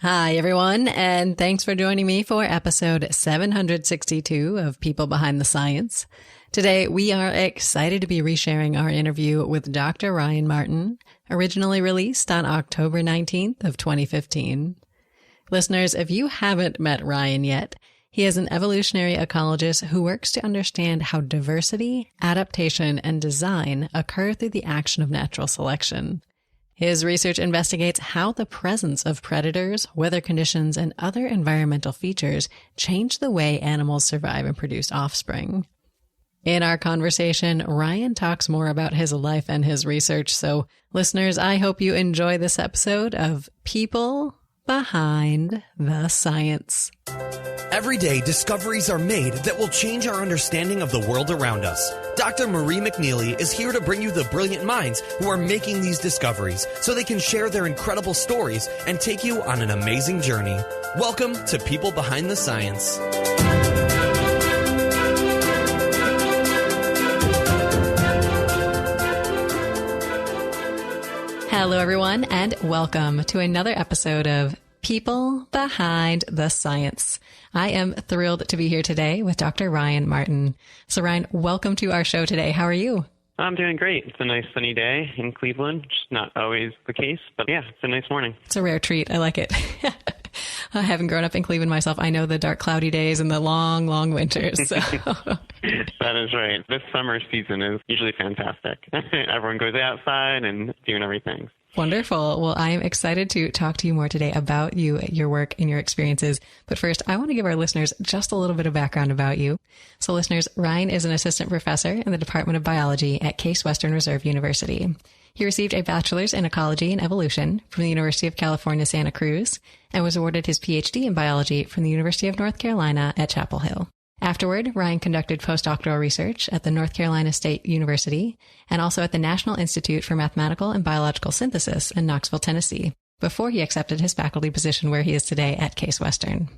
Hi, everyone, and thanks for joining me for episode 762 of People Behind the Science. Today, we are excited to be resharing our interview with Dr. Ryan Martin, originally released on October 19th of 2015. Listeners, if you haven't met Ryan yet, he is an evolutionary ecologist who works to understand how diversity, adaptation, and design occur through the action of natural selection. His research investigates how the presence of predators, weather conditions, and other environmental features change the way animals survive and produce offspring. In our conversation, Ryan talks more about his life and his research. So, listeners, I hope you enjoy this episode of People Behind the Science. Every day, discoveries are made that will change our understanding of the world around us. Dr. Marie McNeely is here to bring you the brilliant minds who are making these discoveries so they can share their incredible stories and take you on an amazing journey. Welcome to People Behind the Science. Hello, everyone, and welcome to another episode of People Behind the Science. I am thrilled to be here today with Dr. Ryan Martin. So Ryan, welcome to our show today. How are you? I'm doing great. It's a nice sunny day in Cleveland, which is not always the case, but yeah, it's a nice morning. It's a rare treat. I like it. I haven't grown up in Cleveland myself. I know the dark, cloudy days and the long, long winters. So. That is right. This summer season is usually fantastic. Everyone goes outside and doing everything. Wonderful. Well, I am excited to talk to you more today about you, your work, and your experiences. But first, I want to give our listeners just a little bit of background about you. So listeners, Ryan is an assistant professor in the Department of Biology at Case Western Reserve University. He received a bachelor's in Ecology and Evolution from the University of California, Santa Cruz, and was awarded his Ph.D. in Biology from the University of North Carolina at Chapel Hill. Afterward, Ryan conducted postdoctoral research at the North Carolina State University and also at the National Institute for Mathematical and Biological Synthesis in Knoxville, Tennessee, before he accepted his faculty position where he is today at Case Western.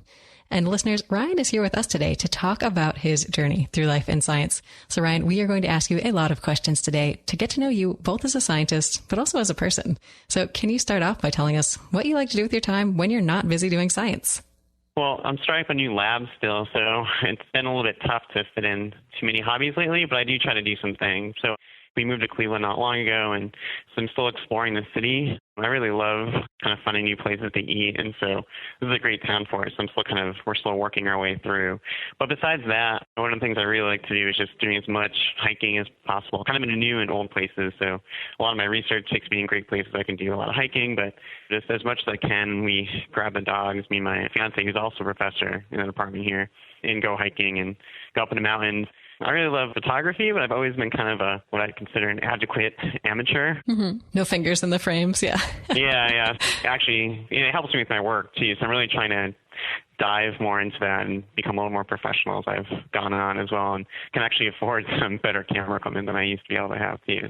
And listeners, Ryan is here with us today to talk about his journey through life and science. So Ryan, we are going to ask you a lot of questions today to get to know you both as a scientist, but also as a person. So can you start off by telling us what you like to do with your time when you're not busy doing science? Well, I'm starting up a new lab still, so it's been a little bit tough to fit in too many hobbies lately, but I do try to do some things. So we moved to Cleveland not long ago, and so I'm still exploring the city. I really love kind of finding new places to eat, and so this is a great town for us. We're still working our way through. But besides that, one of the things I really like to do is just doing as much hiking as possible, kind of in new and old places. So a lot of my research takes me in great places. I can do a lot of hiking, but just as much as I can, we grab the dogs, me and my fiancée, who's also a professor in the department here, and go hiking and go up in the mountains. I really love photography, but I've always been kind of what I consider an adequate amateur. Mm-hmm. No fingers in the frames, yeah. Yeah. Actually, it helps me with my work, too. So I'm really trying to dive more into that and become a little more professional as I've gone on as well, and can actually afford some better camera equipment than I used to be able to have, too.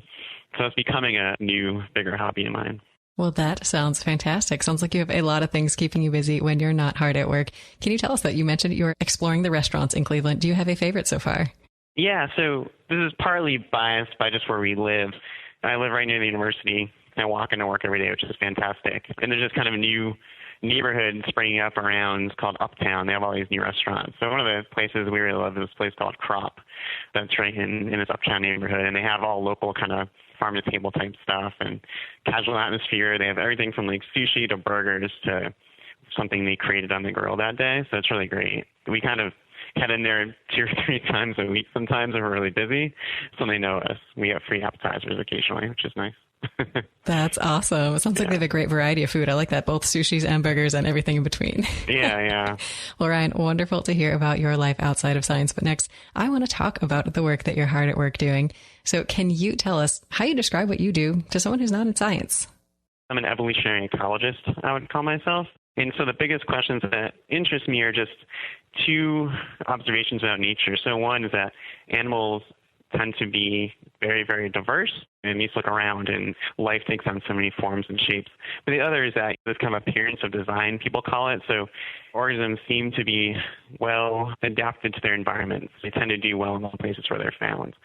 So it's becoming a new, bigger hobby of mine. Well, that sounds fantastic. Sounds like you have a lot of things keeping you busy when you're not hard at work. Can you tell us that you mentioned you're exploring the restaurants in Cleveland? Do you have a favorite so far? Yeah, so this is partly biased by just where we live. I live right near the university. I walk into work every day, which is fantastic. And there's just kind of a new neighborhood springing up around. It's called Uptown. They have all these new restaurants. So one of the places we really love is this place called Crop that's right in this Uptown neighborhood. And they have all local kind of farm-to-table type stuff and casual atmosphere. They have everything from like sushi to burgers to something they created on the grill that day. So it's really great. We kind of head in there 2 or 3 times a week sometimes if we're really busy, so they know us. We have free appetizers occasionally, which is nice. That's awesome. It sounds like they have a great variety of food. I like that, both sushis and burgers and everything in between. Yeah. Well, Ryan, wonderful to hear about your life outside of science. But next, I want to talk about the work that you're hard at work doing. So can you tell us how you describe what you do to someone who's not in science? I'm an evolutionary ecologist, I would call myself. And so the biggest questions that interest me are just 2 observations about nature. So one is that animals tend to be very, very diverse. And you look around and life takes on so many forms and shapes. But the other is that this kind of appearance of design, people call it. So organisms seem to be well adapted to their environments. They tend to do well in all places where they're found.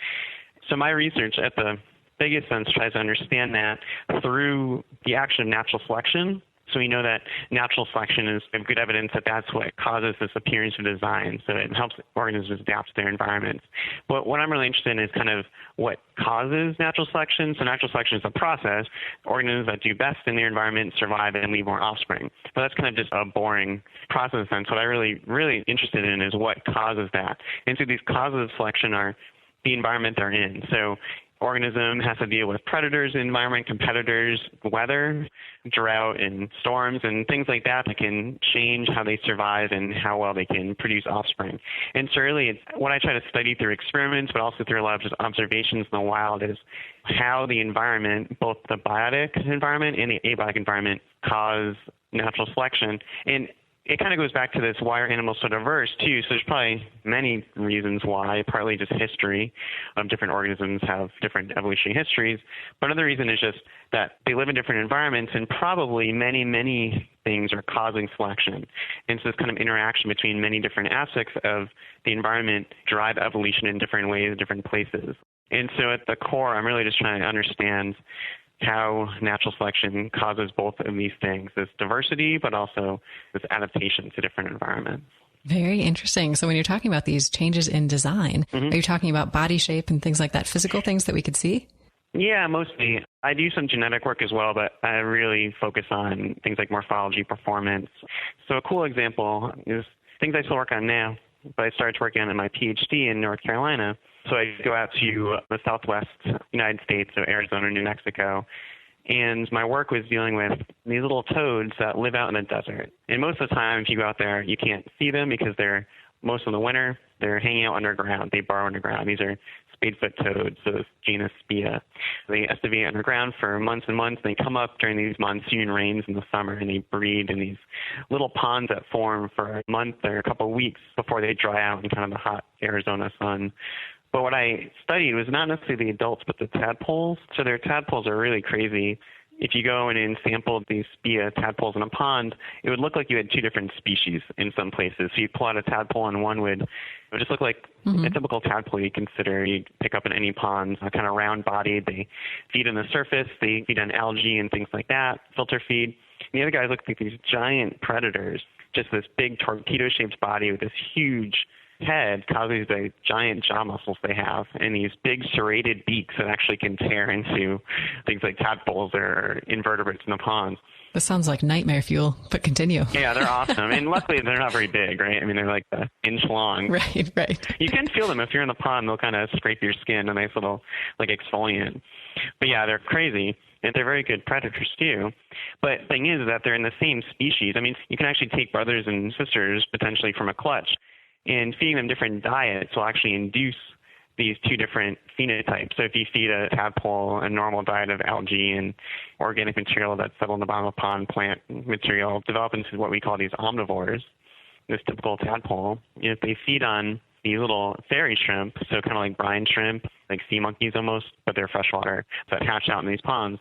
So my research at the biggest sense tries to understand that through the action of natural selection. So we know that natural selection is good evidence that that's what causes this appearance of design. So it helps organisms adapt to their environments. But what I'm really interested in is kind of what causes natural selection. So natural selection is a process. Organisms that do best in their environment survive and leave more offspring. But that's kind of just a boring process sense. What I really interested in is what causes that. And so these causes of selection are the environment they're in. So organism has to deal with predators in the environment, competitors, weather, drought, and storms, and things like that can change how they survive and how well they can produce offspring. And so really, it's what I try to study through experiments, but also through a lot of just observations in the wild, is how the environment, both the biotic environment and the abiotic environment, cause natural selection. And it kind of goes back to this, why are animals so diverse, too? So there's probably many reasons why, partly just history of different organisms have different evolutionary histories. But another reason is just that they live in different environments, and probably many things are causing selection. And so this kind of interaction between many different aspects of the environment drive evolution in different ways, different places. And so at the core, I'm really just trying to understand how natural selection causes both of these things, this diversity, but also this adaptation to different environments. Very interesting. So when you're talking about these changes in design, are you talking about body shape and things like that, physical things that we could see? Yeah, mostly. I do some genetic work as well, but I really focus on things like morphology, performance. So a cool example is things I still work on now, but I started working on in my Ph.D. in North Carolina. So I go out to the southwest United States, so Arizona, New Mexico, and my work was dealing with these little toads that live out in the desert. And most of the time, if you go out there, you can't see them because most of the winter, they're hanging out underground. They burrow underground. These are spadefoot toads, so this genus Spia. They estivate underground for months and months. They come up during these monsoon rains in the summer, and they breed in these little ponds that form for a month or a couple of weeks before they dry out in kind of the hot Arizona sun. But what I studied was not necessarily the adults, but the tadpoles. So their tadpoles are really crazy. If you go in and sample these Spia tadpoles in a pond, it would look like you had two different species in some places. So you pull out a tadpole and it would just look like a typical tadpole you consider you'd pick up in any pond, kind of round-bodied. They feed on the surface. They feed on algae and things like that, filter feed. And the other guys look like these giant predators, just this big torpedo-shaped body with this huge head causes the giant jaw muscles they have and these big serrated beaks that actually can tear into things like tadpoles or invertebrates in the ponds. This sounds like nightmare fuel, but continue. Yeah, they're awesome. And luckily, they're not very big, right? I mean, they're like an inch long. Right. You can feel them. If you're in the pond, they'll kind of scrape your skin, a nice little like exfoliant. But yeah, they're crazy. And they're very good predators, too. But the thing is that they're in the same species. I mean, you can actually take brothers and sisters potentially from a clutch, and feeding them different diets will actually induce these two different phenotypes. So if you feed a tadpole a normal diet of algae and organic material that's settled in the bottom of a pond, plant material, develop into what we call these omnivores, this typical tadpole. If they feed on these little fairy shrimp, so kind of like brine shrimp, like sea monkeys almost, but they're freshwater, that hatch out in these ponds.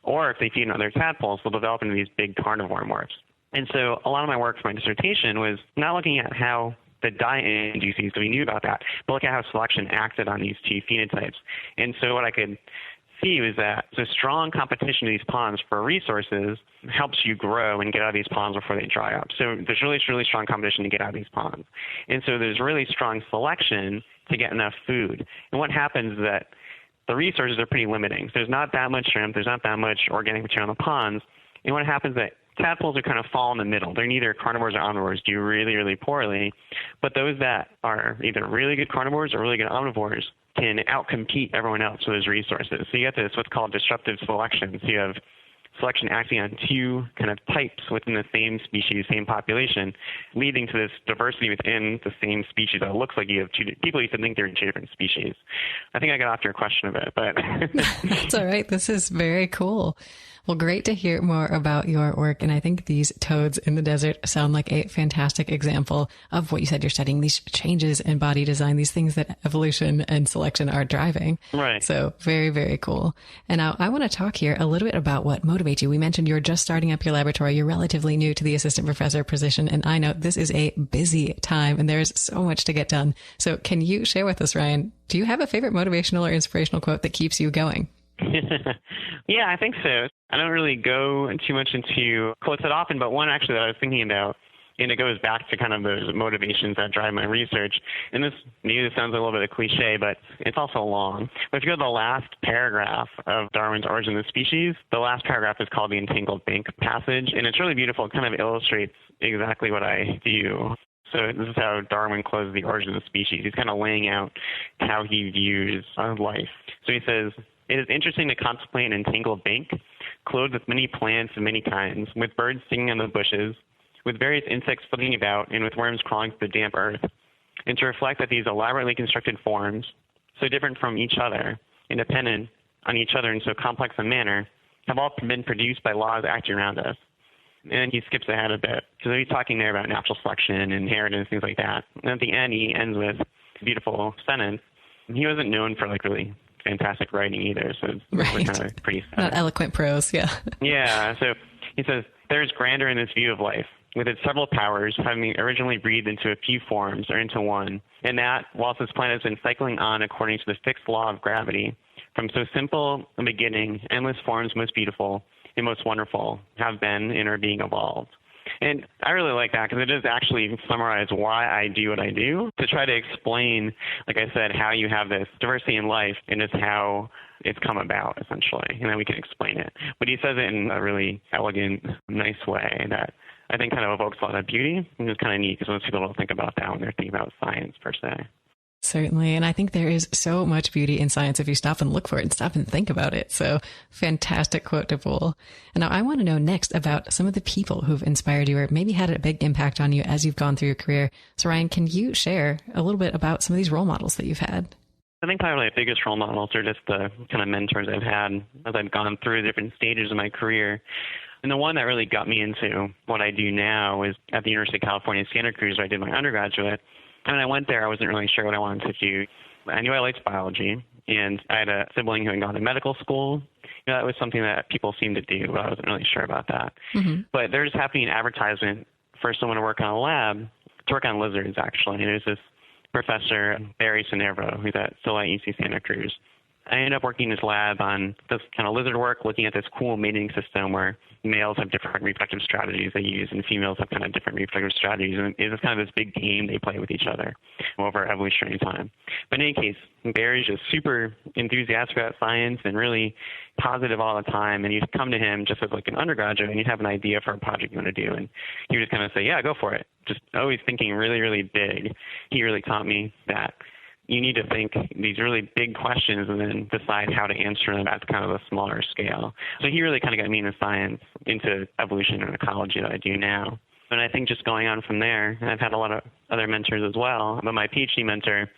Or if they feed on other tadpoles, they'll develop into these big carnivore morphs. And so a lot of my work for my dissertation was not looking at how the diet induces, so we knew about that, but look at how selection acted on these two phenotypes. And so what I could see was that the strong competition in these ponds for resources helps you grow and get out of these ponds before they dry up. So there's really strong competition to get out of these ponds. And so there's really strong selection to get enough food. And what happens is that the resources are pretty limiting. So there's not that much shrimp, there's not that much organic material in the ponds. And what happens is that tadpoles are kind of fall in the middle. They're neither carnivores or omnivores, do really poorly. But those that are either really good carnivores or really good omnivores can outcompete everyone else with those resources. So you get this what's called disruptive selection. So you have selection acting on two kind of types within the same species, same population, leading to this diversity within the same species. It looks like you have two people used to think they're in two different species. I think I got off your question a bit, but that's all right. This is very cool. Well, great to hear more about your work. And I think these toads in the desert sound like a fantastic example of what you said. You're studying these changes in body design, these things that evolution and selection are driving. Right. So very cool. And now I want to talk here a little bit about what motivates you. We mentioned you're just starting up your laboratory. You're relatively new to the assistant professor position. And I know this is a busy time and there's so much to get done. So can you share with us, Ryan, do you have a favorite motivational or inspirational quote that keeps you going? Yeah, I think so. I don't really go too much into quotes that often, but one actually that I was thinking about, and it goes back to kind of those motivations that drive my research. And maybe this sounds a little bit of cliche, but it's also long. But if you go to the last paragraph of Darwin's Origin of the Species, the last paragraph is called the Entangled Bank passage, and it's really beautiful. It kind of illustrates exactly what I do. So this is how Darwin closes the Origin of the Species. He's kind of laying out how he views life. So he says, "It is interesting to contemplate an entangled bank, clothed with many plants of many kinds, with birds singing in the bushes, with various insects flitting about, and with worms crawling through the damp earth, and to reflect that these elaborately constructed forms, so different from each other, and dependent on each other in so complex a manner, have all been produced by laws acting around us." And he skips ahead a bit, because he's talking there about natural selection and inheritance, things like that. And at the end, he ends with a beautiful sentence. He wasn't known for really fantastic writing either, so we're kind of pretty sad. Not eloquent prose, yeah. Yeah, so he says, "There is grandeur in this view of life, with its several powers having originally breathed into a few forms or into one, and that, whilst this planet has been cycling on according to the fixed law of gravity, from so simple a beginning, endless forms most beautiful and most wonderful have been and are being evolved." And I really like that because it does actually summarize why I do what I do, to try to explain, like I said, how you have this diversity in life and just how it's come about, essentially, and then we can explain it. But he says it in a really elegant, nice way that I think kind of evokes a lot of beauty, and it's kind of neat because most people don't think about that when they're thinking about science per se. Certainly. And I think there is so much beauty in science if you stop and look for it and stop and think about it. So fantastic quote to pull. And now I want to know next about some of the people who've inspired you or maybe had a big impact on you as you've gone through your career. So Ryan, can you share a little bit about some of these role models that you've had? I think probably the biggest role models are just the kind of mentors I've had as I've gone through different stages of my career. And the one that really got me into what I do now is at the University of California, Santa Cruz, where I did my undergraduate. And when I went there, I wasn't really sure what I wanted to do. I knew I liked biology, and I had a sibling who had gone to medical school. That was something that people seemed to do, but I wasn't really sure about that. Mm-hmm. But there was happening an advertisement for someone to work on a lab, to work on lizards, actually. And it was this professor, Barry Cinervo, who's still at UC Santa Cruz. I ended up working in his lab on this kind of lizard work, looking at this cool mating system where males have different reproductive strategies they use and females have kind of different reproductive strategies. And it's kind of this big game they play with each other over evolutionary time. But in any case, Barry's just super enthusiastic about science and really positive all the time. And you'd come to him just as an undergraduate and you'd have an idea for a project you want to do. And he would just kind of say, yeah, go for it. Just always thinking really, really big. He really taught me that you need to think these really big questions and then decide how to answer them at kind of a smaller scale. So he really kind of got me into science, into evolution and ecology that I do now. And I think just going on from there, I've had a lot of other mentors as well. But my Ph.D. mentor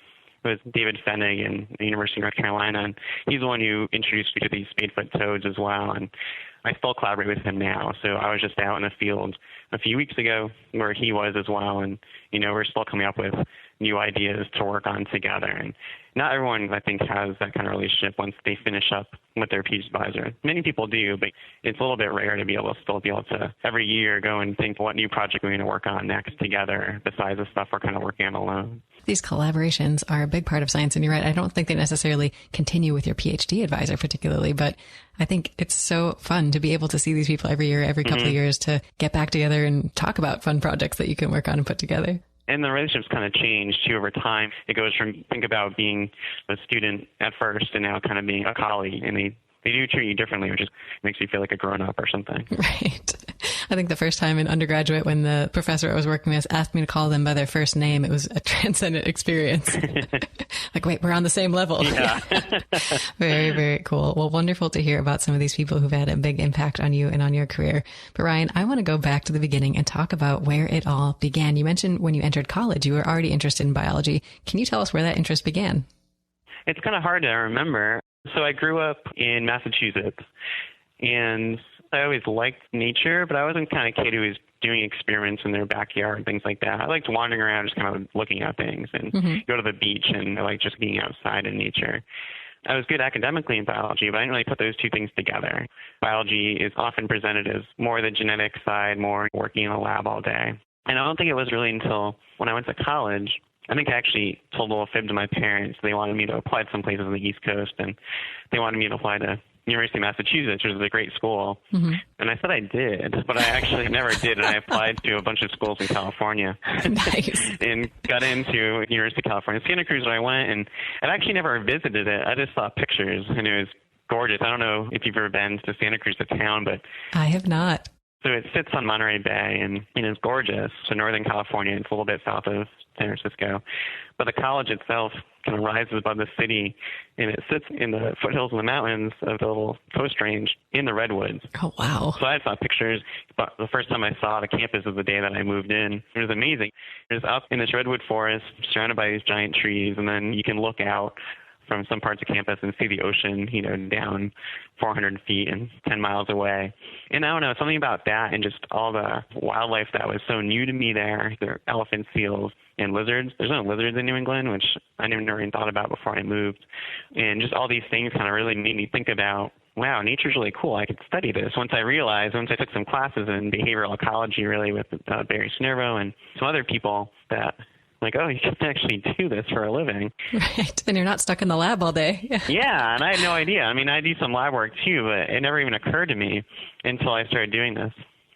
was David Fennig in the University of North Carolina, and he's the one who introduced me to these spadefoot toads as well. And I still collaborate with him now. So I was just out in the field a few weeks ago where he was as well. And, we're still coming up with new ideas to work on together. And not everyone, I think, has that kind of relationship once they finish up with their PhD advisor. Many people do, but it's a little bit rare to be able to every year go and think what new project we're going to work on next together besides the stuff we're kind of working on alone. These collaborations are a big part of science, and you're right. I don't think they necessarily continue with your PhD advisor particularly, but I think it's so fun to be able to see these people every year, every couple of years, to get back together and talk about fun projects that you can work on and put together. And the relationships kind of change, too, over time. It goes from think about being a student at first and now kind of being a colleague. And they do treat you differently, which makes you feel like a grown-up or something. Right. I think the first time in undergraduate when the professor I was working with asked me to call them by their first name, it was a transcendent experience. Wait, we're on the same level. Yeah. Very, very cool. Well, wonderful to hear about some of these people who've had a big impact on you and on your career. But Ryan, I want to go back to the beginning and talk about where it all began. You mentioned when you entered college, you were already interested in biology. Can you tell us where that interest began? It's kind of hard to remember. So I grew up in Massachusetts, and I always liked nature, but I wasn't the kind of kid who was doing experiments in their backyard, things like that. I liked wandering around, just kind of looking at things, and go to the beach, and I liked just being outside in nature. I was good academically in biology, but I didn't really put those two things together. Biology is often presented as more the genetic side, more working in a lab all day. And I don't think it was really until when I went to college, I think I actually told a little fib to my parents. They wanted me to apply to some places on the East Coast, and they wanted me to apply to University of Massachusetts, which is a great school. Mm-hmm. And I said I did, but I actually never did. And I applied to a bunch of schools in California. Nice. And got into University of California, Santa Cruz, when I went. And I'd actually never visited it. I just saw pictures, and it was gorgeous. I don't know if you've ever been to Santa Cruz, the town, but I have not. So it sits on Monterey Bay, and it's gorgeous. So Northern California, it's a little bit south of San Francisco. But the college itself kind of rises above the city, and it sits in the foothills of the mountains of the little Coast Range in the redwoods. Oh, wow. So I saw pictures, but the first time I saw the campus was the day that I moved in. It was amazing. It was up in this redwood forest, surrounded by these giant trees, and then you can look out from some parts of campus and see the ocean, down 400 feet and 10 miles away. And I don't know, something about that and just all the wildlife that was so new to me there. There are elephants, seals, and lizards. There's no lizards in New England, which I never even thought about before I moved. And just all these things kind of really made me think about, wow, nature's really cool. I could study this. Once I took some classes in behavioral ecology, really, with Barry Snervo and some other people that, like, oh, you can actually do this for a living. Right. And you're not stuck in the lab all day. Yeah, and I had no idea. I mean, I do some lab work too, but it never even occurred to me until I started doing this.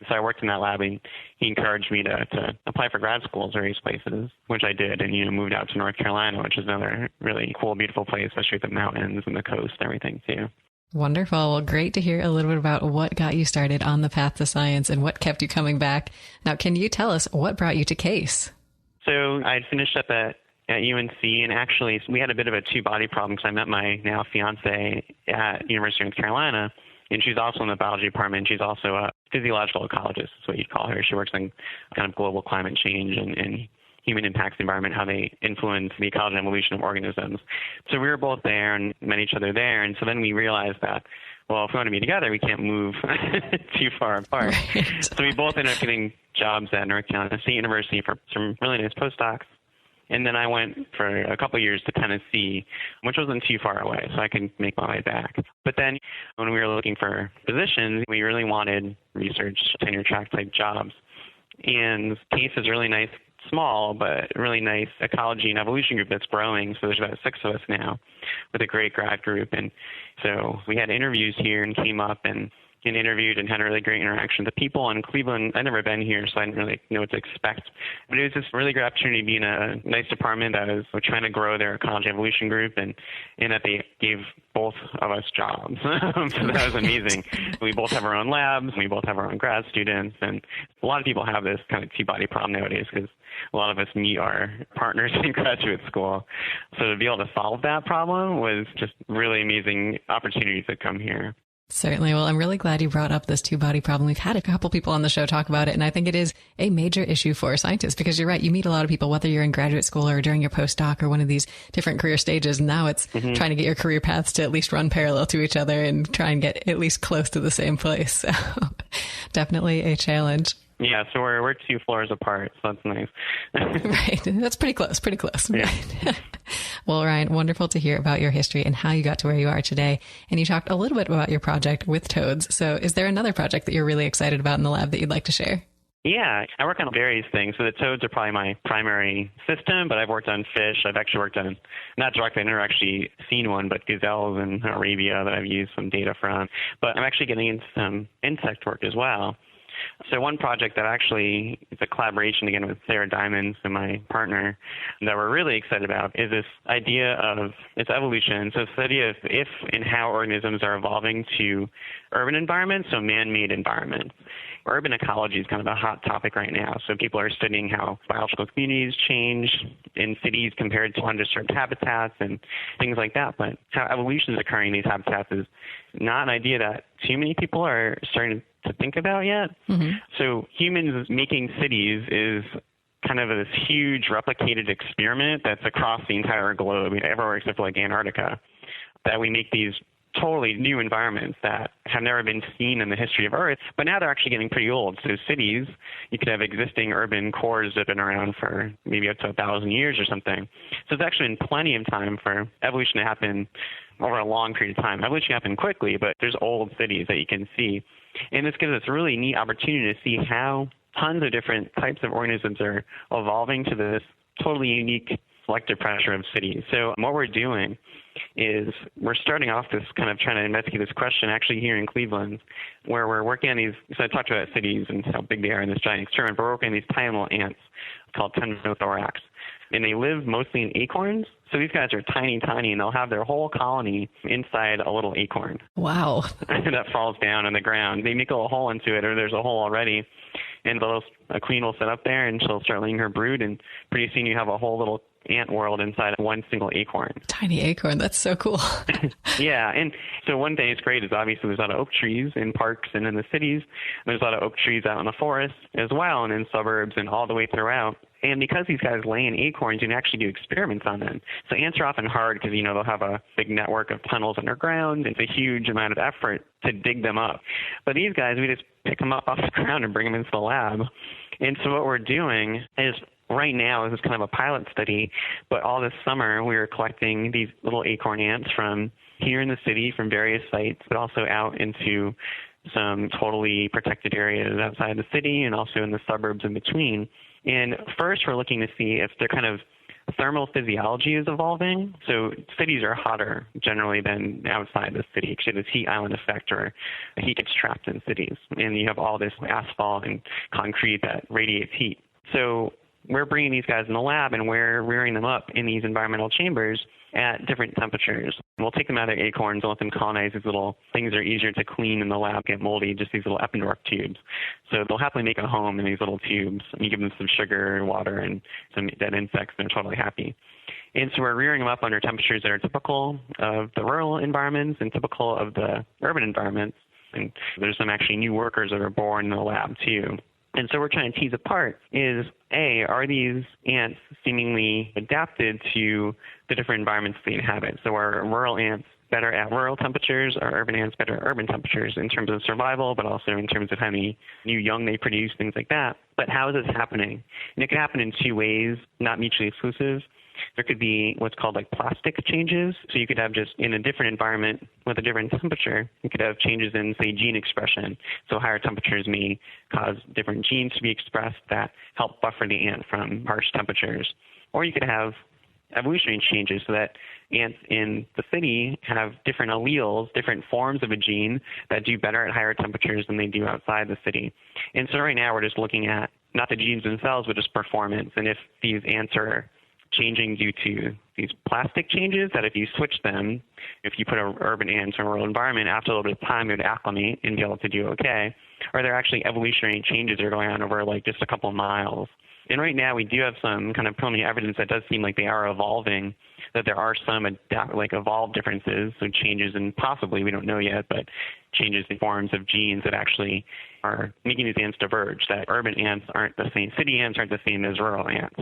So I worked in that lab, and he encouraged me to apply for grad schools various places, which I did, and, moved out to North Carolina, which is another really cool, beautiful place, especially with the mountains and the coast and everything too. Wonderful. Well, great to hear a little bit about what got you started on the path to science and what kept you coming back. Now, can you tell us what brought you to Case? So I had finished up at UNC, and actually we had a bit of a two-body problem because I met my now fiancée at University of North Carolina, and she's also in the biology department. She's also a physiological ecologist, is what you'd call her. She works on kind of global climate change and human impacts the environment, how they influence the ecology and evolution of organisms. So we were both there and met each other there, and so then we realized that, well, if we want to be together, we can't move too far apart. Right. So we both ended up getting jobs at North Carolina State University for some really nice postdocs. And then I went for a couple of years to Tennessee, which wasn't too far away, so I could make my way back. But then when we were looking for positions, we really wanted research, tenure-track type jobs. And Case is really nice, small, but really nice ecology and evolution group that's growing. So there's about 6 of us now with a great grad group. And so we had interviews here and came up and interviewed and had a really great interaction. The people in Cleveland, I'd never been here, so I didn't really know what to expect. But it was just a really great opportunity to be in a nice department that was trying to grow their ecology evolution group, and that they gave both of us jobs. So that was amazing. We both have our own labs, we both have our own grad students, and a lot of people have this kind of two-body problem nowadays because a lot of us meet our partners in graduate school. So to be able to solve that problem was just really amazing opportunities that come here. Certainly. Well, I'm really glad you brought up this two-body problem. We've had a couple people on the show talk about it, and I think it is a major issue for scientists because you're right. You meet a lot of people, whether you're in graduate school or during your postdoc or one of these different career stages. Now it's trying to get your career paths to at least run parallel to each other and try and get at least close to the same place. So definitely a challenge. Yeah, so we're 2 floors apart, so that's nice. Right. That's pretty close. Yeah. Right. Well, Ryan, wonderful to hear about your history and how you got to where you are today. And you talked a little bit about your project with toads. So is there another project that you're really excited about in the lab that you'd like to share? Yeah, I work on various things. So the toads are probably my primary system, but I've worked on fish. I've actually worked on, not directly, I've never actually seen one, but gazelles in Arabia that I've used some data from. But I'm actually getting into some insect work as well. So one project that actually is a collaboration, again, with Sarah Diamonds and my partner that we're really excited about is this idea of its evolution. So it's the idea of if and how organisms are evolving to urban environments, so man-made environments. Urban ecology is kind of a hot topic right now. So people are studying how biological communities change in cities compared to undisturbed habitats and things like that. But how evolution is occurring in these habitats is not an idea that too many people are starting to think about yet. Mm-hmm. So humans making cities is kind of this huge replicated experiment that's across the entire globe, everywhere except for like Antarctica, that we make these totally new environments that have never been seen in the history of Earth, but now they're actually getting pretty old. So cities, you could have existing urban cores that have been around for maybe up to 1,000 years or something. So it's actually been plenty of time for evolution to happen over a long period of time. Evolution can happen quickly, but there's old cities that you can see. And this gives us a really neat opportunity to see how tons of different types of organisms are evolving to this totally unique selective pressure of cities. So what we're doing is we're starting off this kind of trying to investigate this question actually here in Cleveland, where we're working on these. So I talked about cities and how big they are in this giant experiment, but we're working on these tiny little ants called Tenothorax. And they live mostly in acorns. So these guys are tiny, and they'll have their whole colony inside a little acorn. Wow. That falls down on the ground. They make a little hole into it, or there's a hole already. And a queen will sit up there, and she'll start laying her brood. And pretty soon you have a whole little ant world inside of one single acorn. Tiny acorn. That's so cool. Yeah. And so one thing that's great is obviously there's a lot of oak trees in parks and in the cities. There's a lot of oak trees out in the forest as well, and in suburbs and all the way throughout. And because these guys lay in acorns, you can actually do experiments on them. So ants are often hard because, they'll have a big network of tunnels underground. It's a huge amount of effort to dig them up. But these guys, we just pick them up off the ground and bring them into the lab. And so what we're doing is right now, this is kind of a pilot study, but all this summer we were collecting these little acorn ants from here in the city from various sites, but also out into some totally protected areas outside the city and also in the suburbs in between. And first, we're looking to see if their kind of thermal physiology is evolving. So cities are hotter generally than outside the city because you have this heat island effect, or the heat gets trapped in cities. And you have all this asphalt and concrete that radiates heat. So we're bringing these guys in the lab, and we're rearing them up in these environmental chambers at different temperatures. We'll take them out of their acorns and let them colonize these little things that are easier to clean in the lab, get moldy, just these little epidorp tubes. So they'll happily make a home in these little tubes. And you give them some sugar, water, and some dead insects, and they're totally happy. And so we're rearing them up under temperatures that are typical of the rural environments and typical of the urban environments. And there's some actually new workers that are born in the lab too. And so we're trying to tease apart is, A, are these ants seemingly adapted to the different environments they inhabit? So are rural ants better at rural temperatures? Are urban ants better at urban temperatures in terms of survival, but also in terms of how many new young they produce, things like that? But how is this happening? And it can happen in two ways, not mutually exclusive. There could be what's called like plastic changes. So you could have just in a different environment with a different temperature, you could have changes in, say, gene expression. So higher temperatures may cause different genes to be expressed that help buffer the ant from harsh temperatures. Or you could have evolutionary changes so that ants in the city have different alleles, different forms of a gene that do better at higher temperatures than they do outside the city. And so right now we're just looking at not the genes themselves, but just performance. And if these ants are changing due to these plastic changes, that if you switch them, if you put an urban ant into a rural environment, after a little bit of time, it would acclimate and be able to do okay. Or there are actually evolutionary changes that are going on over like just a couple of miles. And right now we do have some kind of preliminary evidence that does seem like they are evolving, that there are some evolved differences, so changes in possibly, we don't know yet, but changes in forms of genes that actually are making these ants diverge, that urban ants aren't the same, city ants aren't the same as rural ants,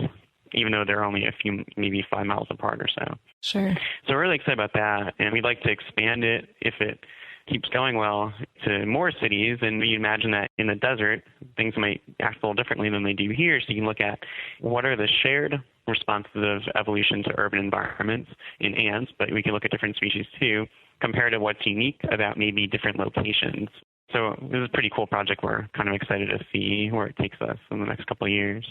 even though they're only a few, maybe 5 miles apart or so. Sure. So we're really excited about that, and we'd like to expand it if it keeps going well to more cities. And we imagine that in the desert, things might act a little differently than they do here. So you can look at what are the shared responses of evolution to urban environments in ants, but we can look at different species too, compared to what's unique about maybe different locations. So this is a pretty cool project. We're kind of excited to see where it takes us in the next couple of years.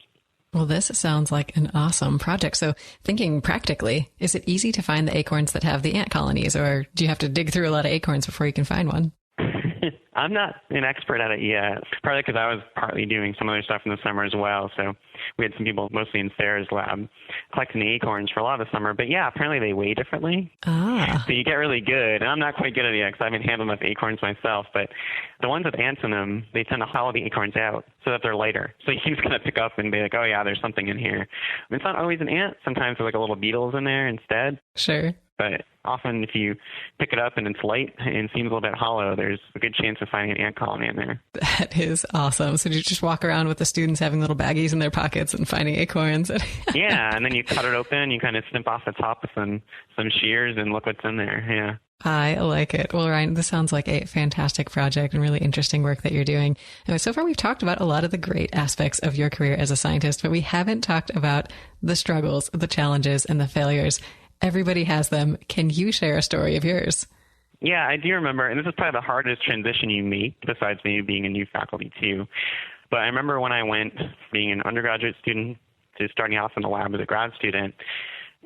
Well, this sounds like an awesome project. So thinking practically, is it easy to find the acorns that have the ant colonies, or do you have to dig through a lot of acorns before you can find one? I'm not an expert at it yet, probably because I was partly doing some other stuff in the summer as well. So we had some people, mostly in Sarah's lab, collecting the acorns for a lot of the summer. But yeah, apparently they weigh differently. So you get really good. And I'm not quite good at it yet because I haven't handled enough acorns myself. But the ones with ants in them, they tend to hollow the acorns out so that they're lighter. So you can just kind of pick up and be like, oh yeah, there's something in here. I mean, it's not always an ant. Sometimes there's like a little beetles in there instead. Sure. But often if you pick it up and it's light and seems a little bit hollow, there's a good chance of finding an ant colony in there. That is awesome. So do you just walk around with the students having little baggies in their pockets and finding acorns? Yeah, and then you cut it open, you kind of snip off the top with some shears and look what's in there. Yeah. I like it. Well, Ryan, this sounds like a fantastic project and really interesting work that you're doing. And so far, we've talked about a lot of the great aspects of your career as a scientist, but we haven't talked about the struggles, the challenges, and the failures. Everybody has them. Can you share a story of yours? Yeah, I do remember, and this is probably the hardest transition you make, besides maybe being a new faculty too. But I remember when I went from being an undergraduate student to starting off in the lab as a grad student,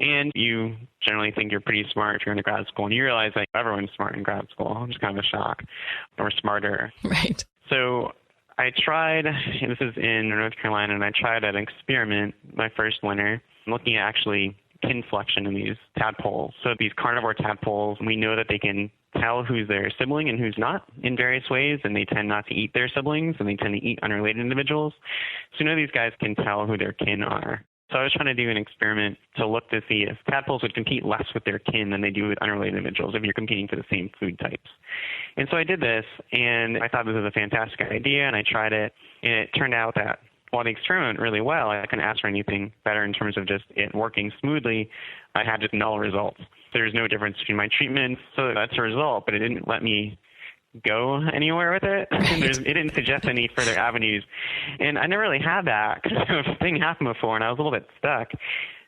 And you generally think you're pretty smart if you're in grad school, and you realize that everyone's smart in grad school, which is kind of a shock, or smarter. Right. So I tried, and this is in North Carolina, and I tried an experiment my first winter, looking at actually kin selection in these tadpoles. So these carnivore tadpoles, we know that they can tell who's their sibling and who's not in various ways, and they tend not to eat their siblings, and they tend to eat unrelated individuals. So these guys can tell who their kin are. So I was trying to do an experiment to look to see if tadpoles would compete less with their kin than they do with unrelated individuals if you're competing for the same food types. And so I did this, and I thought this was a fantastic idea, and I tried it, and it turned out that while the experiment went really well, I couldn't ask for anything better in terms of just it working smoothly. I had just null results. There's no difference between my treatments, so that's a result, but it didn't let me go anywhere with it. It didn't suggest any further avenues. And I never really had that kind of thing happen before, and I was a little bit stuck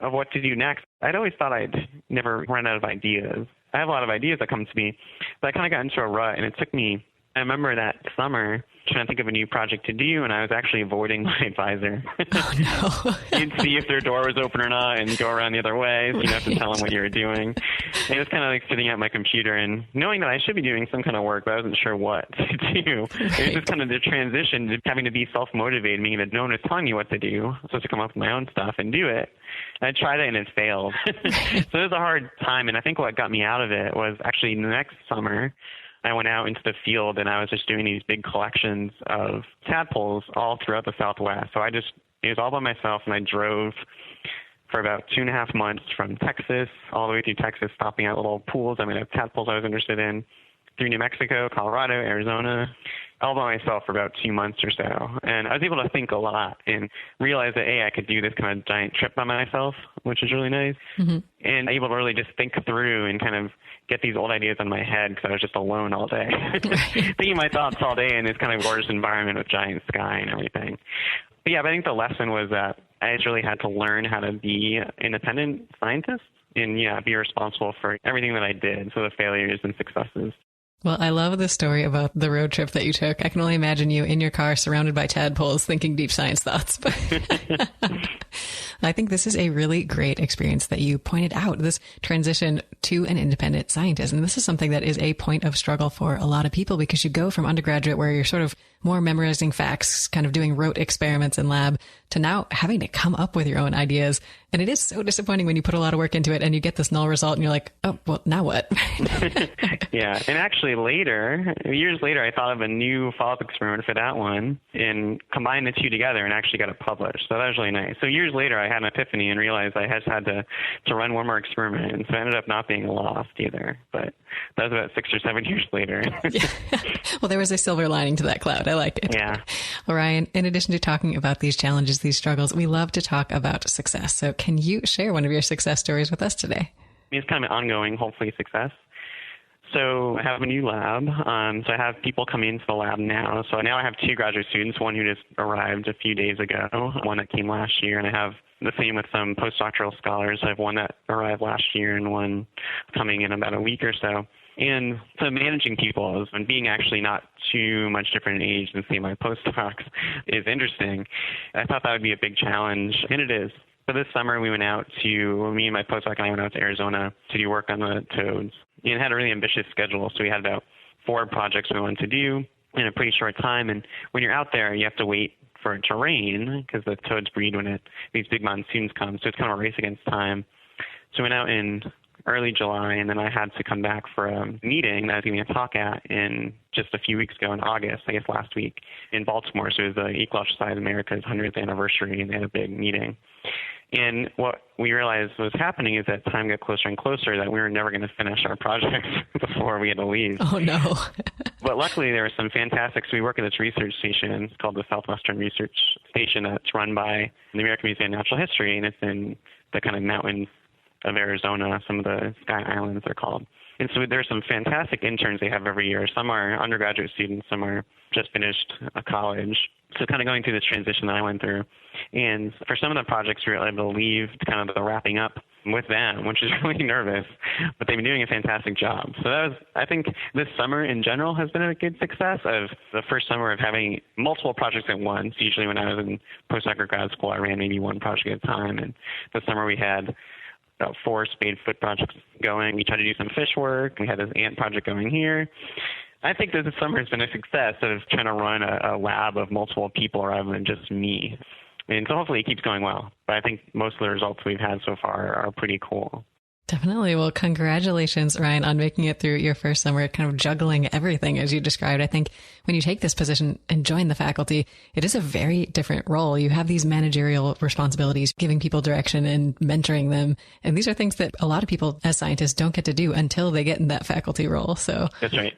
of what to do next. I'd always thought I'd never run out of ideas. I have a lot of ideas that come to me, but I kind of got into a rut, and it took me, I remember that summer, trying to think of a new project to do, and I was actually avoiding my advisor. Oh, no. You'd see if their door was open or not and go around the other way, so you have to tell them what you were doing. And it was kind of like sitting at my computer and knowing that I should be doing some kind of work, but I wasn't sure what to do. Right. It was just kind of the transition to having to be self-motivated, meaning that no one was telling me what to do. I was supposed to come up with my own stuff and do it. I tried it and it failed. So it was a hard time, and I think what got me out of it was actually the next summer, I went out into the field, and I was just doing these big collections of tadpoles all throughout the Southwest. So it was all by myself, and I drove for about 2.5 months from Texas all the way through Texas, stopping at little pools. I mean, tadpoles I was interested in, through New Mexico, Colorado, Arizona, all by myself for about 2 months or so. And I was able to think a lot and realize that, I could do this kind of giant trip by myself, which is really nice. Mm-hmm. And able to really just think through and kind of get these old ideas in my head because I was just alone all day, thinking my thoughts all day in this kind of gorgeous environment with giant sky and everything. But I think the lesson was that I just really had to learn how to be an independent scientist and, be responsible for everything that I did, so the failures and successes. Well, I love the story about the road trip that you took. I can only imagine you in your car surrounded by tadpoles thinking deep science thoughts. But I think this is a really great experience that you pointed out, this transition to an independent scientist. And this is something that is a point of struggle for a lot of people, because you go from undergraduate where you're sort of more memorizing facts, kind of doing rote experiments in lab, to now having to come up with your own ideas. And it is so disappointing when you put a lot of work into it and you get this null result and you're like, oh, well, now what? Yeah. And actually years later, I thought of a new follow-up experiment for that one and combined the two together and actually got it published. So that was really nice. So years later, I had an epiphany and realized I just had to run one more experiment. And so I ended up not being lost either. But that was about 6 or 7 years later. Well, there was a silver lining to that cloud. I like it. Yeah. Well, Ryan, in addition to talking about these challenges, these struggles, we love to talk about success. So can you share one of your success stories with us today? It's kind of an ongoing, hopefully, success. So I have a new lab. So I have people coming into the lab now. So now I have 2 graduate students, one who just arrived a few days ago, one that came last year, and I have the same with some postdoctoral scholars. I have one that arrived last year and one coming in about a week or so. And so managing people and being actually not too much different in age than, say, my postdocs is interesting. I thought that would be a big challenge, and it is. So this summer me and my postdoc and I went out to Arizona to do work on the toads. And had a really ambitious schedule, so we had about 4 projects we wanted to do in a pretty short time. And when you're out there, you have to wait for it to rain because the toads breed when these big monsoons come. So it's kind of a race against time. So we went out in early July, and then I had to come back for a meeting that I was giving a talk at in just a few weeks ago in August, I guess last week, in Baltimore. So it was the Ecology of America's 100th anniversary, and they had a big meeting. And what we realized was happening is that time got closer and closer, that we were never going to finish our projects before we had to leave. Oh, no. But luckily, there was some fantastic, so we work at this research station. It's called the Southwestern Research Station, that's run by the American Museum of Natural History, and it's in the kind of mountains of Arizona, some of the Sky Islands they're called. And so there's some fantastic interns they have every year. Some are undergraduate students, some are just finished college. So kind of going through this transition that I went through. And for some of the projects, we were able to leave kind of the wrapping up with them, which is really nervous, but they've been doing a fantastic job. So that was, I think this summer in general has been a good success of the first summer of having multiple projects at once. Usually when I was in postdoc or grad school, I ran maybe one project at a time. And this summer we had about 4 spade foot projects going. We try to do some fish work. We had this ant project going here. I think this summer has been a success of trying to run a lab of multiple people rather than just me. And so hopefully it keeps going well. But I think most of the results we've had so far are pretty cool. Definitely. Well, congratulations, Ryan, on making it through your first summer, kind of juggling everything as you described. I think when you take this position and join the faculty, it is a very different role. You have these managerial responsibilities, giving people direction and mentoring them. And these are things that a lot of people as scientists don't get to do until they get in that faculty role. So that's right.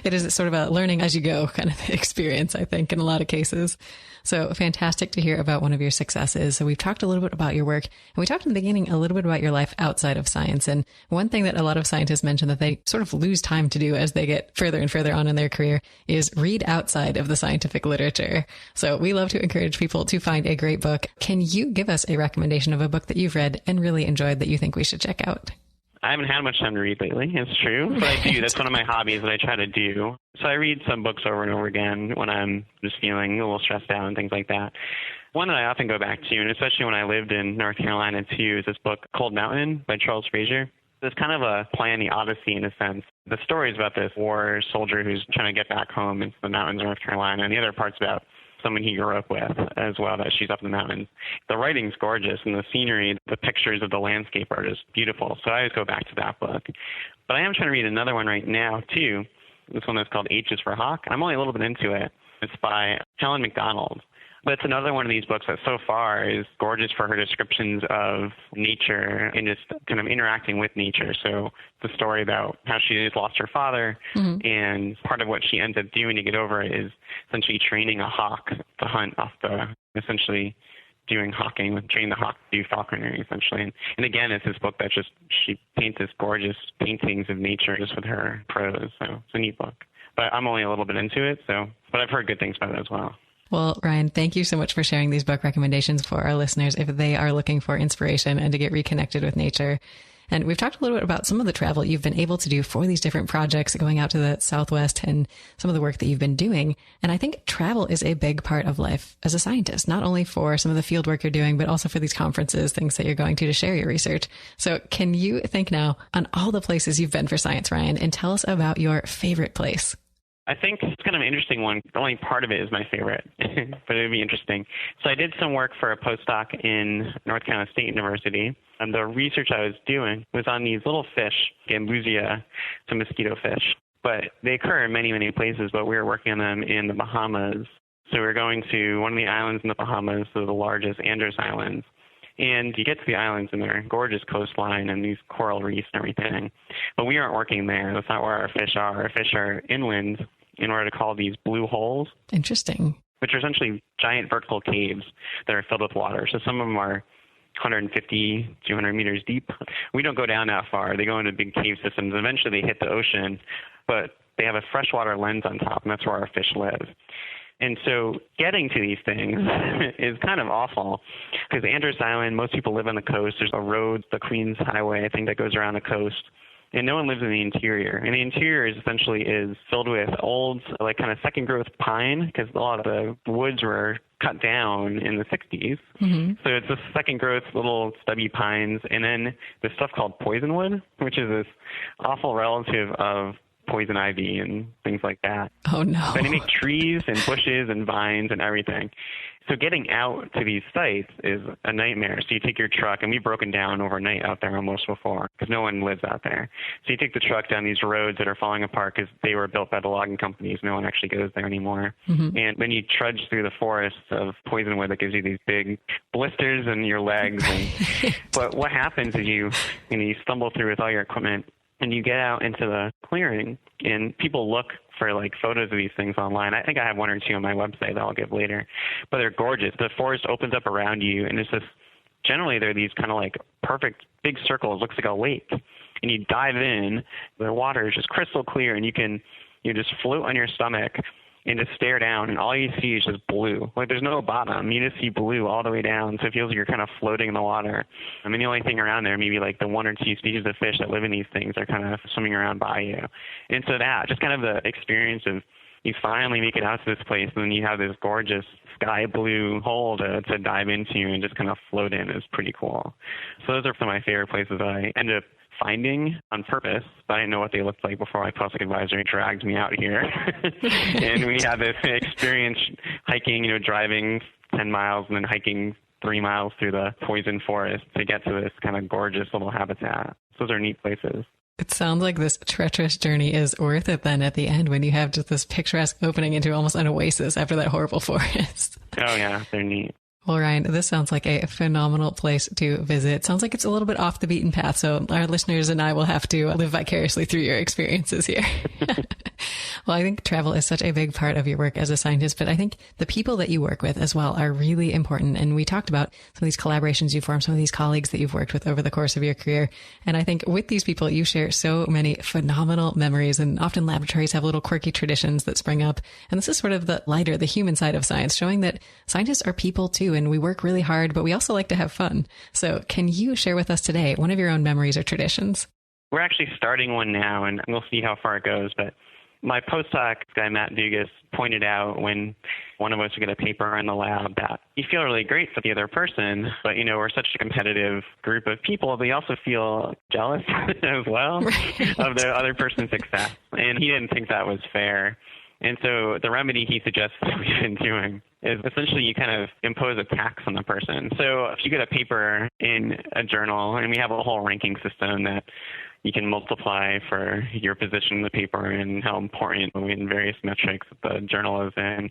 It is sort of a learning as you go kind of experience, I think, in a lot of cases. So fantastic to hear about one of your successes. So we've talked a little bit about your work, and we talked in the beginning a little bit about your life outside of science. And one thing that a lot of scientists mention that they sort of lose time to do as they get further and further on in their career is read outside of the scientific literature. So we love to encourage people to find a great book. Can you give us a recommendation of a book that you've read and really enjoyed that you think we should check out? I haven't had much time to read lately, it's true, but I do. That's one of my hobbies that I try to do. So I read some books over and over again when I'm just feeling a little stressed out and things like that. One that I often go back to, and especially when I lived in North Carolina too, is this book, Cold Mountain by Charles Frazier. It's kind of a play on the Odyssey in a sense. The story is about this war soldier who's trying to get back home into the mountains of North Carolina, and the other part's about someone he grew up with as well, that she's up in the mountains. The writing's gorgeous, and the scenery, the pictures of the landscape are just beautiful. So I always go back to that book. But I am trying to read another one right now, too. This one that's called H is for Hawk. I'm only a little bit into it. It's by Helen McDonald. But it's another one of these books that so far is gorgeous for her descriptions of nature and just kind of interacting with nature. So the story about how she has lost her father, and part of what she ends up doing to get over it is essentially training a hawk to hunt off essentially doing hawking, training the hawk to do falconry, essentially. And again, it's this book that she paints this gorgeous paintings of nature just with her prose. So it's a neat book. But I'm only a little bit into it, but I've heard good things about it as well. Well, Ryan, thank you so much for sharing these book recommendations for our listeners if they are looking for inspiration and to get reconnected with nature. And we've talked a little bit about some of the travel you've been able to do for these different projects, going out to the Southwest and some of the work that you've been doing. And I think travel is a big part of life as a scientist, not only for some of the field work you're doing, but also for these conferences, things that you're going to share your research. So can you think now on all the places you've been for science, Ryan, and tell us about your favorite place? I think it's kind of an interesting one. The only part of it is my favorite, but it would be interesting. So I did some work for a postdoc in North Carolina State University, and the research I was doing was on these little fish, Gambusia, some mosquito fish. But they occur in many, many places, but we were working on them in the Bahamas. So we were going to one of the islands in the Bahamas, so the largest, Andros Islands. And you get to the islands and they're gorgeous coastline and these coral reefs and everything. But we aren't working there. That's not where our fish are. Our fish are inland in order to call these blue holes. Interesting. Which are essentially giant vertical caves that are filled with water. So some of them are 150, 200 meters deep. We don't go down that far. They go into big cave systems. Eventually they hit the ocean, but they have a freshwater lens on top, and that's where our fish live. And so getting to these things is kind of awful because Andros Island, most people live on the coast. There's a road, the Queens Highway, I think, that goes around the coast. And no one lives in the interior. And the interior is filled with old, like kind of second growth pine because a lot of the woods were cut down in the 60s. Mm-hmm. So it's this second growth little stubby pines. And then this stuff called poisonwood, which is this awful relative of poison ivy and things like that. Oh, no. So they make trees and bushes and vines and everything. So getting out to these sites is a nightmare. So you take your truck, and we've broken down overnight out there almost before because no one lives out there. So you take the truck down these roads that are falling apart because they were built by the logging companies. No one actually goes there anymore. Mm-hmm. And then you trudge through the forests of poisonwood that gives you these big blisters in your legs. And, but what happens is you stumble through with all your equipment, and you get out into the clearing, and people look for like photos of these things online. I think I have one or two on my website that I'll give later, but they're gorgeous. The forest opens up around you, and it's just generally they're these kind of like perfect big circles. Looks like a lake, and you dive in. The water is just crystal clear, and you just float on your stomach and just stare down, and all you see is just blue. Like there's no bottom. You just see blue all the way down, so it feels like you're kind of floating in the water. I mean, the only thing around there, maybe like the one or two species of fish that live in these things are kind of swimming around by you. And so that, just kind of the experience of you finally make it out to this place, and then you have this gorgeous sky blue hole to dive into and just kind of float in. Is pretty cool. So those are some of my favorite places that I ended up finding on purpose, but I didn't know what they looked like before my postdoc advisor dragged me out here. And we had this experience hiking, driving 10 miles and then hiking 3 miles through the poison forest to get to this kind of gorgeous little habitat. So those are neat places. It sounds like this treacherous journey is worth it then at the end when you have just this picturesque opening into almost an oasis after that horrible forest. Oh yeah, they're neat. Well, Ryan, this sounds like a phenomenal place to visit. Sounds like it's a little bit off the beaten path, so our listeners and I will have to live vicariously through your experiences here. Well, I think travel is such a big part of your work as a scientist, but I think the people that you work with as well are really important. And we talked about some of these collaborations you formed, some of these colleagues that you've worked with over the course of your career. And I think with these people, you share so many phenomenal memories, and often laboratories have little quirky traditions that spring up. And this is sort of the lighter, the human side of science, showing that scientists are people too, and we work really hard, but we also like to have fun. So can you share with us today one of your own memories or traditions? We're actually starting one now, and we'll see how far it goes, but my postdoc guy, Matt Dugas, pointed out when one of us would get a paper in the lab that you feel really great for the other person, but, we're such a competitive group of people, but you also feel jealous as well of the other person's success. And he didn't think that was fair. And so the remedy he suggests that we've been doing is essentially you kind of impose a tax on the person. So if you get a paper in a journal, and we have a whole ranking system that you can multiply for your position in the paper and how important in various metrics that the journal is in,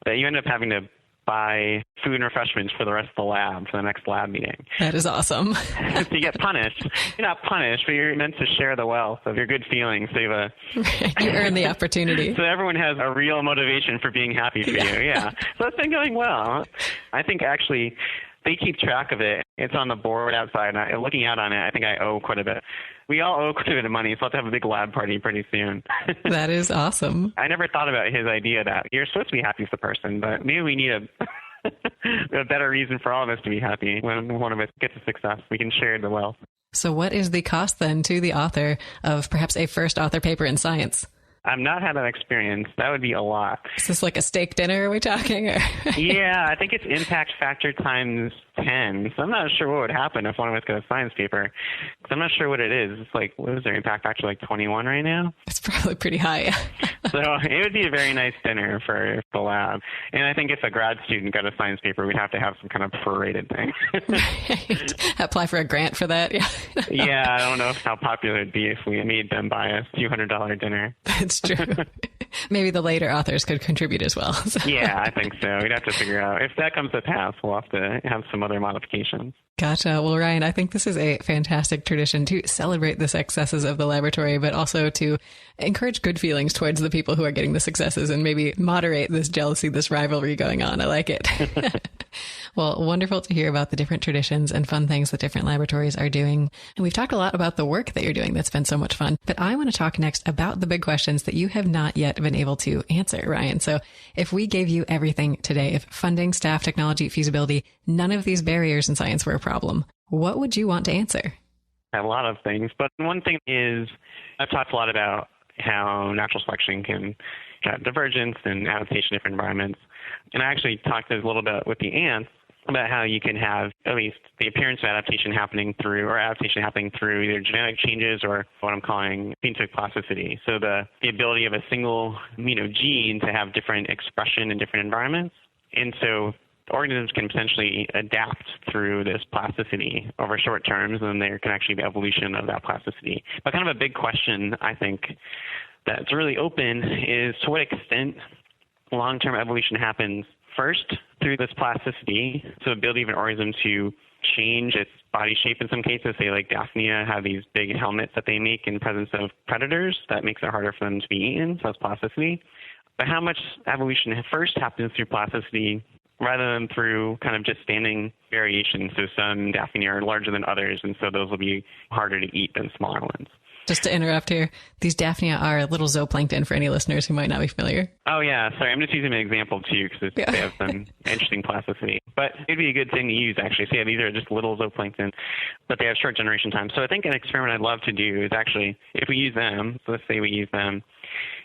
that you end up having to buy food and refreshments for the rest of the lab, for the next lab meeting. That is awesome. So you get punished. You're not punished, but you're meant to share the wealth of your good feelings. So you earn the opportunity. So everyone has a real motivation for being happy for you. Yeah. So it's been going well. I think actually they keep track of it. It's on the board outside. And looking out on it, I think I owe quite a bit. We all owe quite a bit of money, so I'll have to have a big lab party pretty soon. That is awesome. I never thought about his idea that you're supposed to be happy with the person, but maybe we need a better reason for all of us to be happy. When one of us gets a success, we can share the wealth. So what is the cost then to the author of perhaps a first author paper in science? I've not had that experience. That would be a lot. Is this like a steak dinner, are we talking? Yeah, I think it's impact factor times 10. So I'm not sure what would happen if one of us got a science paper. Because I'm not sure what it is. It's like, what is their impact factor, like 21 right now? It's probably pretty high. So it would be a very nice dinner for the lab. And I think if a grad student got a science paper, we'd have to have some kind of prorated thing. Right. Apply for a grant for that. Yeah. Yeah, I don't know how popular it'd be if we made them buy a $200 dinner. That's true. Maybe the later authors could contribute as well. So. Yeah, I think so. We'd have to figure out. If that comes to pass, we'll have to have some other modifications. Gotcha. Well, Ryan, I think this is a fantastic tradition to celebrate the successes of the laboratory, but also to encourage good feelings towards the people who are getting the successes and maybe moderate this jealousy, this rivalry going on. I like it. Well, wonderful to hear about the different traditions and fun things that different laboratories are doing. And we've talked a lot about the work that you're doing that's been so much fun. But I want to talk next about the big questions that you have not yet been able to answer, Ryan. So if we gave you everything today, if funding, staff, technology, feasibility, none of these barriers in science were a problem, what would you want to answer? A lot of things. But one thing is, I've talked a lot about how natural selection can have divergence and adaptation in different environments. And I actually talked a little bit with the ants about how you can have at least the appearance of adaptation happening through either genetic changes or what I'm calling phenotypic plasticity. So the ability of a single gene to have different expression in different environments. And so organisms can potentially adapt through this plasticity over short terms, and there can actually be evolution of that plasticity. But kind of a big question, I think, that's really open is to what extent long-term evolution happens first through this plasticity, so the ability of an organism to change its body shape in some cases. Say like Daphnia have these big helmets that they make in the presence of predators that makes it harder for them to be eaten, so that's plasticity. But how much evolution first happens through plasticity rather than through kind of just standing variation? So some Daphnia are larger than others, and so those will be harder to eat than smaller ones. Just to interrupt here, these Daphnia are little zooplankton for any listeners who might not be familiar. Oh, yeah. Sorry, I'm just using an example, too, because they have some interesting plasticity. But it'd be a good thing to use, actually. So, yeah, these are just little zooplankton, but they have short generation time. So I think an experiment I'd love to do is actually, if we use them, so let's say we use them,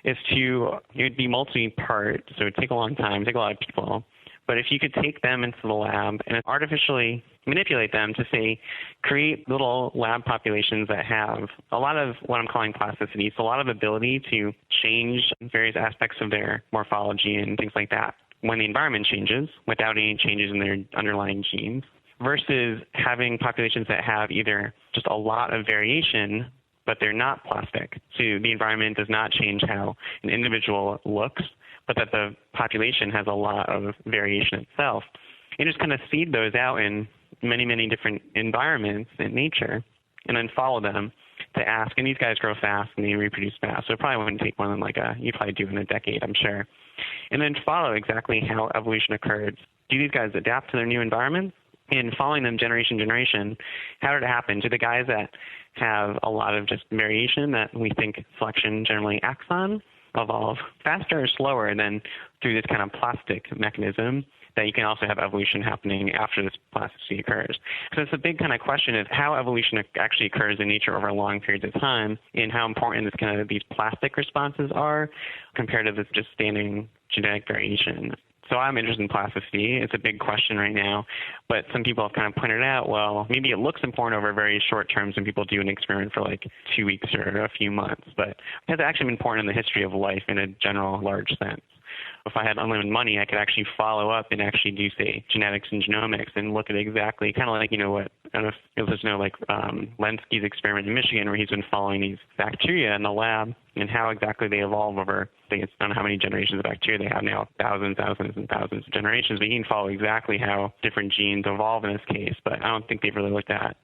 is it would be multi-part, so it would take a long time, take a lot of people. But if you could take them into the lab and artificially manipulate them to, say, create little lab populations that have a lot of what I'm calling plasticity, so a lot of ability to change various aspects of their morphology and things like that when the environment changes without any changes in their underlying genes, versus having populations that have either just a lot of variation, but they're not plastic. So the environment does not change how an individual looks, but that the population has a lot of variation itself. And just kind of seed those out in many, many different environments in nature, and then follow them to ask. And these guys grow fast and they reproduce fast, so it probably wouldn't take more than you probably do in a decade, I'm sure. And then follow exactly how evolution occurred. Do these guys adapt to their new environments? And following them generation to generation, how did it happen? Do the guys that have a lot of just variation that we think selection generally acts on evolve faster or slower than through this kind of plastic mechanism that you can also have evolution happening after this plasticity occurs? So it's a big kind of question of how evolution actually occurs in nature over long periods of time, and how important these plastic responses are compared to this just standing genetic variation. So I'm interested in plasticity. It's a big question right now, but some people have kind of pointed out, well, maybe it looks important over very short terms when people do an experiment for 2 weeks or a few months, but it has actually been important in the history of life in a general large sense. If I had unlimited money, I could actually follow up and actually do, say, genetics and genomics and look at exactly, kind of like, I don't know if you'll just know, Lenski's experiment in Michigan, where he's been following these bacteria in the lab and how exactly they evolve over, I don't know how many generations of bacteria they have now, thousands and thousands of generations, but you can follow exactly how different genes evolve in this case. But I don't think they've really looked at,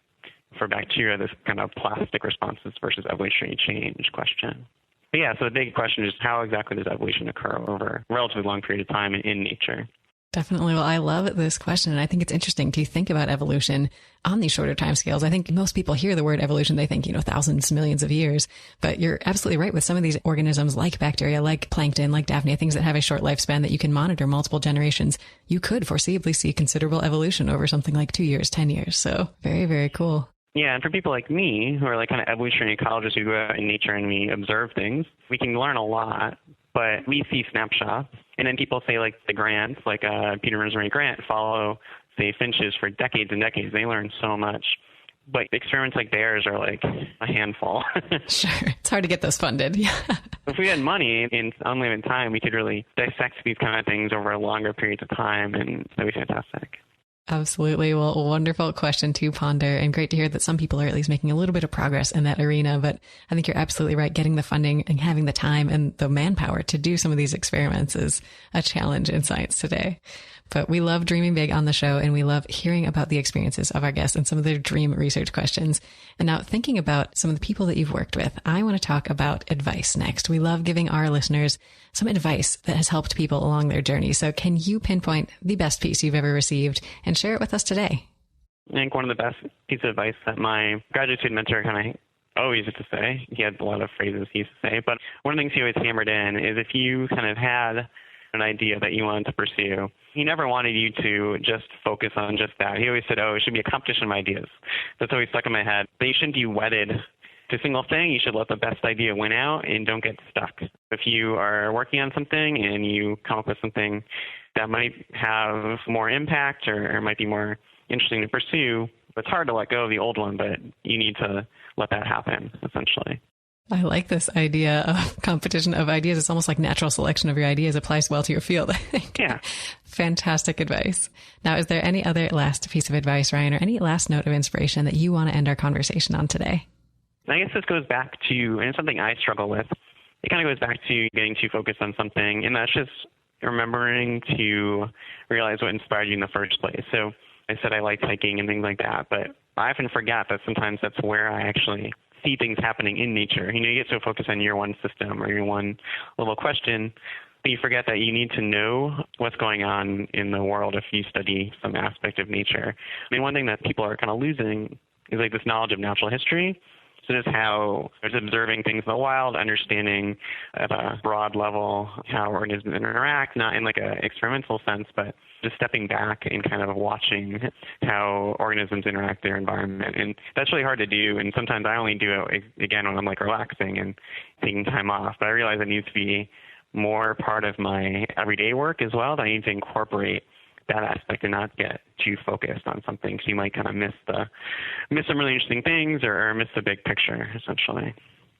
for bacteria, this kind of plastic responses versus evolutionary change question. But yeah, so the big question is, how exactly does evolution occur over a relatively long period of time in nature? Definitely. Well, I love this question. And I think it's interesting to think about evolution on these shorter timescales. I think most people hear the word evolution, they think, thousands, millions of years. But you're absolutely right with some of these organisms like bacteria, like plankton, like Daphnia, things that have a short lifespan that you can monitor multiple generations. You could foreseeably see considerable evolution over something like 2 years, 10 years. So very, very cool. Yeah, and for people like me, who are kind of evolutionary ecologists who go out in nature and we observe things, we can learn a lot, but we see snapshots. And then people say, the Grants, Peter Rosemary Grant, follow, say, finches for decades and decades. They learn so much. But experiments like theirs are a handful. Sure. It's hard to get those funded. Yeah. If we had money in unlimited time, we could really dissect these kind of things over longer periods of time, and that'd be fantastic. Absolutely. Well, wonderful question to ponder, and great to hear that some people are at least making a little bit of progress in that arena. But I think you're absolutely right. Getting the funding and having the time and the manpower to do some of these experiments is a challenge in science today. But we love dreaming big on the show, and we love hearing about the experiences of our guests and some of their dream research questions. And now, thinking about some of the people that you've worked with, I want to talk about advice next. We love giving our listeners some advice that has helped people along their journey. So can you pinpoint the best piece you've ever received and share it with us today? I think one of the best pieces of advice that my graduate student mentor kind of always used to say, he had a lot of phrases he used to say, but one of the things he always hammered in is, if you kind of had an idea that you wanted to pursue, he never wanted you to just focus on just that. He always said, it should be a competition of ideas. That's always stuck in my head. But you shouldn't be wedded to a single thing. You should let the best idea win out and don't get stuck. If you are working on something and you come up with something that might have more impact or might be more interesting to pursue, it's hard to let go of the old one, but you need to let that happen, essentially. I like this idea of competition of ideas. It's almost like natural selection of your ideas applies well to your field, I think. Yeah. Fantastic advice. Now, is there any other last piece of advice, Ryan, or any last note of inspiration that you want to end our conversation on today? I guess this goes back to, and it's something I struggle with, it kind of goes back to getting too focused on something, and that's just remembering to realize what inspired you in the first place. So I said I liked hiking and things like that, but I often forget that sometimes that's where I actually see things happening in nature. You get so focused on your one system or your one little question, but you forget that you need to know what's going on in the world if you study some aspect of nature. I mean, one thing that people are kind of losing is this knowledge of natural history. So just how I was observing things in the wild, understanding at a broad level how organisms interact, not in like an experimental sense, but just stepping back and kind of watching how organisms interact with their environment. And that's really hard to do. And sometimes I only do it, again, when I'm like relaxing and taking time off. But I realize it needs to be more part of my everyday work as well, that I need to incorporate that aspect and not get too focused on something. So you might kind of miss some really interesting things or miss the big picture, essentially.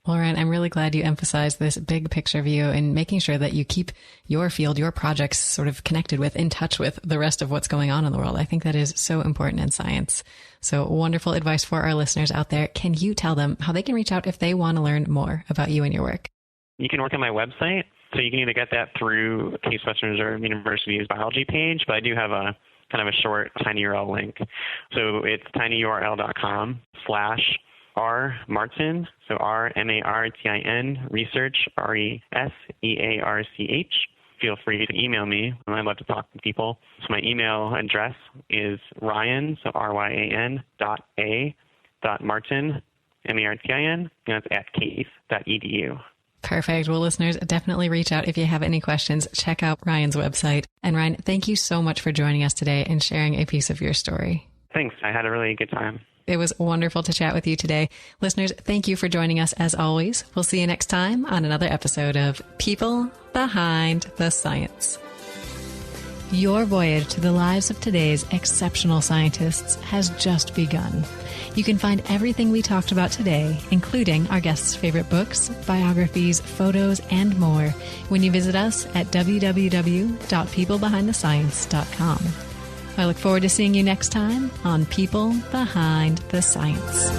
Well, Ryan, I'm really glad you emphasized this big picture view and making sure that you keep your field, your projects sort of connected with, in touch with the rest of what's going on in the world. I think that is so important in science. So wonderful advice for our listeners out there. Can you tell them how they can reach out if they want to learn more about you and your work? You can work on my website. So you can either get that through Case Western Reserve University's biology page, but I do have a kind of a short TinyURL link. So it's tinyurl.com/rmartin, so RMARTIN, research, RESEARCH. Feel free to email me, and I'd love to talk to people. So my email address is Ryan, so RYAN, .a.martin, MARTIN, and that's at case.edu. Perfect. Well, listeners, definitely reach out if you have any questions. Check out Ryan's website. And Ryan, thank you so much for joining us today and sharing a piece of your story. Thanks. I had a really good time. It was wonderful to chat with you today. Listeners, thank you for joining us as always. We'll see you next time on another episode of People Behind the Science. Your voyage to the lives of today's exceptional scientists has just begun. You can find everything we talked about today, including our guests' favorite books, biographies, photos, and more, when you visit us at www.peoplebehindthescience.com. I look forward to seeing you next time on People Behind the Science.